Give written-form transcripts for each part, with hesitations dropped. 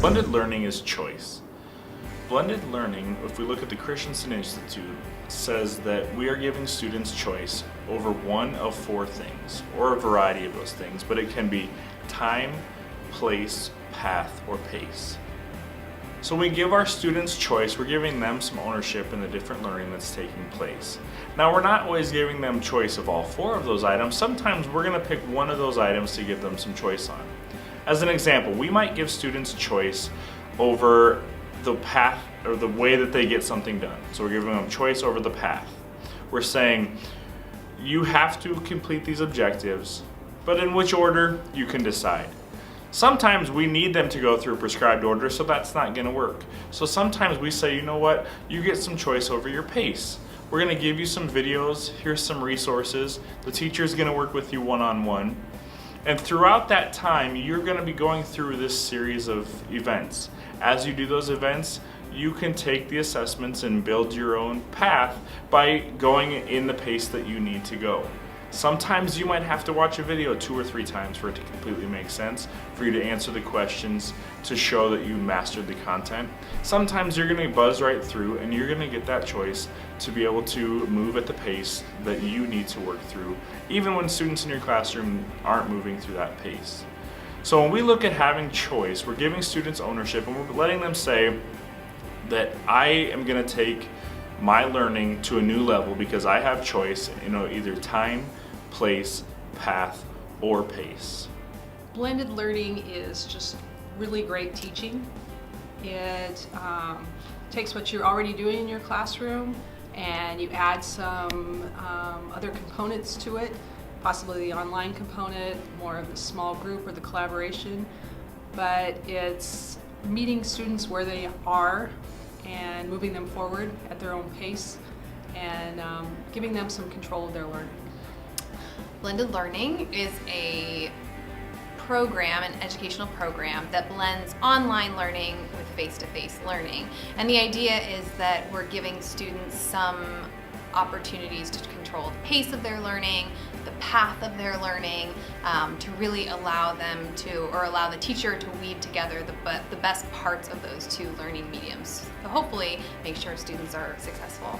Blended learning is choice. Blended learning, if we look at the Christensen Institute, says that we are giving students choice over one of four things, or a variety of those things, but it can be time, place, path, or pace. So when we give our students choice, we're giving them some ownership in the different learning that's taking place. Now, we're not always giving them choice of all four of those items. Sometimes we're going to pick one of those items to give them some choice on. As an example, we might give students choice over the path or the way that they get something done. So we're giving them choice over the path. We're saying, you have to complete these objectives, but in which order, you can decide. Sometimes we need them to go through a prescribed order, so that's not going to work. So sometimes we say, you know what, you get some choice over your pace. We're going to give you some videos, here's some resources. The teacher's going to work with you one-on-one. And throughout that time, you're going to be going through this series of events. As you do those events, you can take the assessments and build your own path by going in the pace that you need to go. Sometimes you might have to watch a video 2 or 3 times for it to completely make sense, for you to answer the questions, to show that you mastered the content. Sometimes you're going to buzz right through and you're going to get that choice to be able to move at the pace that you need to work through, even when students in your classroom aren't moving through that pace. So when we look at having choice, we're giving students ownership and we're letting them say that I am going to take my learning to a new level because I have choice, either time, place, path, or pace. Blended learning is just really great teaching. It takes what you're already doing in your classroom and you add some other components to it, possibly the online component, more of the small group or the collaboration, but it's meeting students where they are and moving them forward at their own pace and giving them some control of their learning. Blended learning is an educational program that blends online learning with face-to-face learning. And the idea is that we're giving students some opportunities to control the pace of their learning, the path of their learning, to really allow the teacher to weave together the best parts of those two learning mediums. So hopefully make sure students are successful.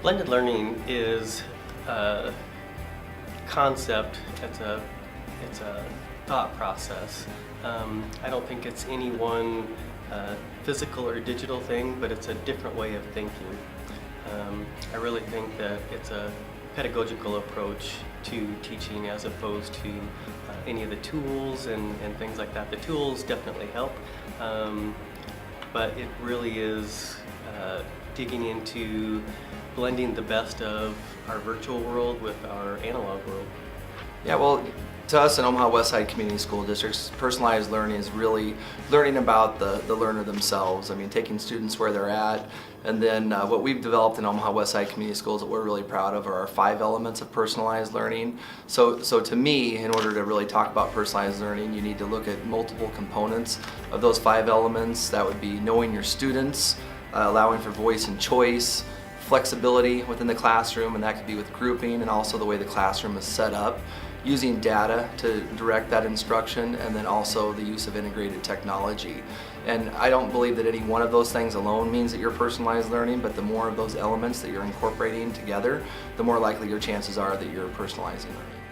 Blended learning is a concept, it's a thought process. I don't think it's any one physical or digital thing, but it's a different way of thinking. I really think that it's a pedagogical approach to teaching as opposed to any of the tools and things like that. The tools definitely help, but it really is digging into blending the best of our virtual world with our analog world. Yeah, well, to us in Omaha Westside Community School Districts, personalized learning is really learning about the learner themselves. I mean, taking students where they're at, and then what we've developed in Omaha Westside Community Schools that we're really proud of are our 5 elements of personalized learning. So to me, in order to really talk about personalized learning, you need to look at multiple components of those 5 elements. That would be knowing your students, allowing for voice and choice, flexibility within the classroom, and that could be with grouping and also the way the classroom is set up, using data to direct that instruction, and then also the use of integrated technology. And I don't believe that any one of those things alone means that you're personalized learning, but the more of those elements that you're incorporating together, the more likely your chances are that you're personalizing learning.